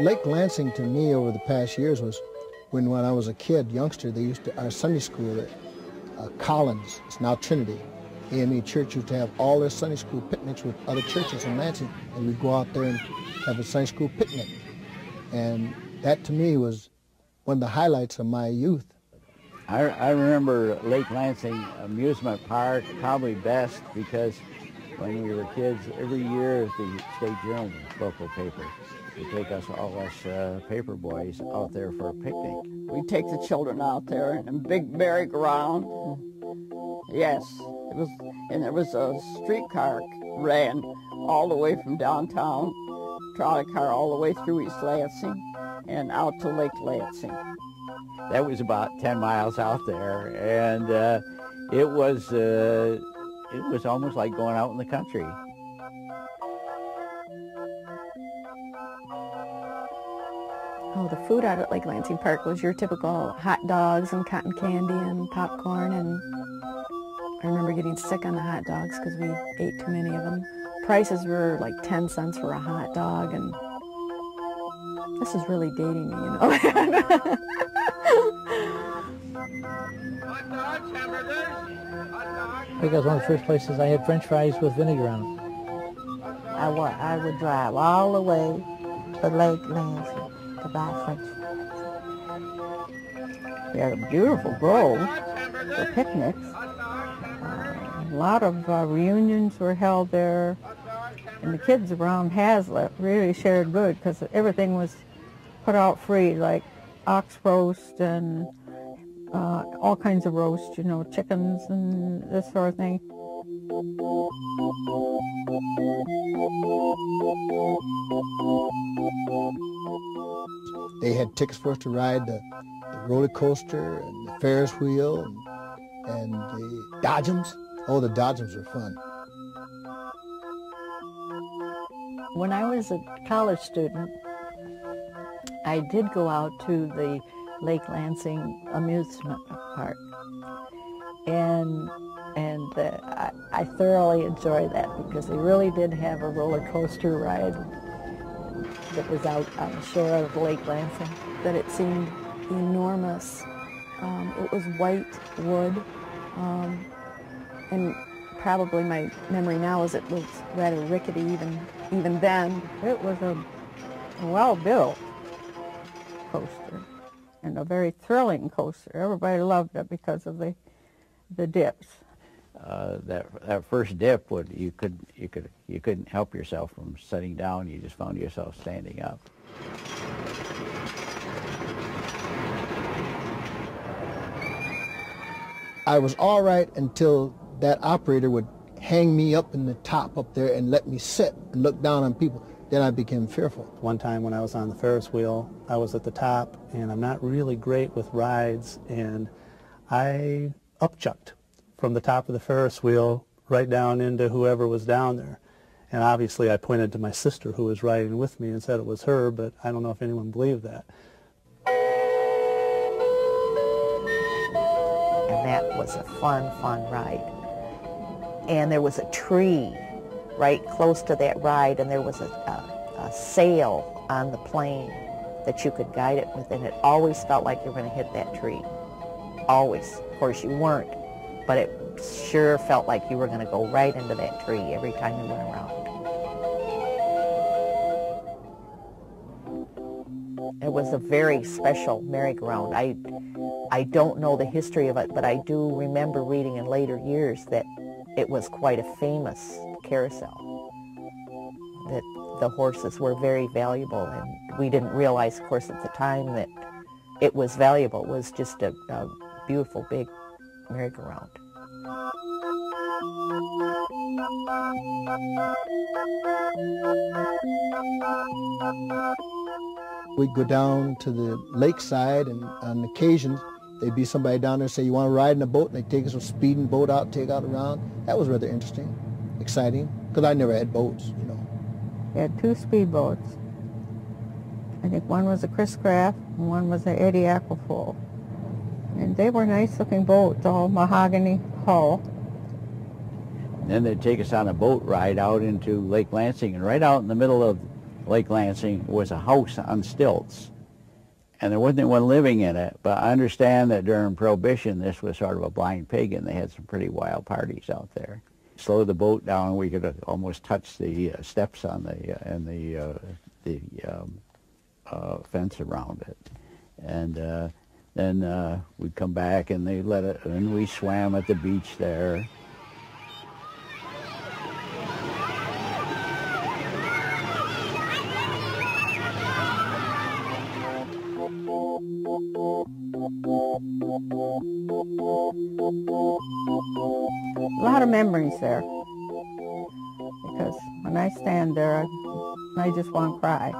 Lake Lansing to me over the past years was when I was a kid, youngster, they used to, our Sunday school at Collins, it's now Trinity, AME Church used to have all their Sunday school picnics with other churches in Lansing, and we'd go out there and have a Sunday school picnic. And that to me was one of the highlights of my youth. I remember Lake Lansing Amusement Park probably best because when we were kids, every year the State Journal, the local paper, would take all us paper boys out there for a picnic. We'd take the children out there in a big merry-go-round. Yes, it was, and there was a streetcar ran all the way from downtown, trolley car all the way through East Lansing and out to Lake Lansing. That was about 10 miles out there, and it was almost like going out in the country. Oh, the food out at Lake Lansing Park was your typical hot dogs and cotton candy and popcorn, and I remember getting sick on the hot dogs because we ate too many of them. Prices were like 10 cents for a hot dog, and this is really dating me, you know. Hot dogs, hamburgers, hot dogs. I think that was one of the first places I had French fries with vinegar on them. I would drive all the way to Lake Lansing to buy French fries. We had a beautiful grove for picnics. A lot of reunions were held there, and the kids around Haslett really shared good because everything was put out free, like ox roast and all kinds of roast, you know, chickens and this sort of thing. They had tickets for us to ride the roller coaster and the Ferris wheel and the dodgems. Oh, the dodgems were fun. When I was a college student, I did go out to the Lake Lansing Amusement Park, and I thoroughly enjoyed that because they really did have a roller coaster ride that was out on the shore of Lake Lansing. That it seemed enormous. It was white wood, and probably my memory now is it was rather rickety even then. It was a well-built coaster and a very thrilling coaster. Everybody loved it because of the dips. That first dip, you couldn't help yourself from sitting down. You just found yourself standing up. I was all right until that operator would hang me up in the top up there and let me sit and look down on people. Then I became fearful. One time when I was on the Ferris wheel, I was at the top, and I'm not really great with rides, and I upchucked from the top of the Ferris wheel right down into whoever was down there. And obviously I pointed to my sister who was riding with me and said it was her, but I don't know if anyone believed that. And that was a fun ride. And there was a tree right close to that ride, and there was a sail on the plane that you could guide it with, and it always felt like you were going to hit that tree. Always. Of course, you weren't, but it sure felt like you were going to go right into that tree every time you went around. It was a very special merry-go-round. I don't know the history of it, but I do remember reading in later years that it was quite a famous carousel, that the horses were very valuable, and we didn't realize, of course, at the time that it was valuable. It was just a beautiful big merry-go-round. We'd go down to the lakeside, and on occasions there'd be somebody down there say, "You want to ride in a boat?" And they'd take us a speeding boat out, take out around. That was rather interesting, exciting, because I never had boats, you know. We had two speedboats. I think one was a Chris Craft and one was a Eddie Aquafull. And they were nice-looking boats, all mahogany hull. And then they'd take us on a boat ride out into Lake Lansing, and right out in the middle of Lake Lansing was a house on stilts, and there wasn't anyone living in it, but I understand that during Prohibition this was sort of a blind pig, and they had some pretty wild parties out there. Slow the boat down, we could almost touch the steps on the fence around it, and then we'd come back and they let it, and we swam at the beach there. A lot of memories there, because when I stand there, I just want to cry.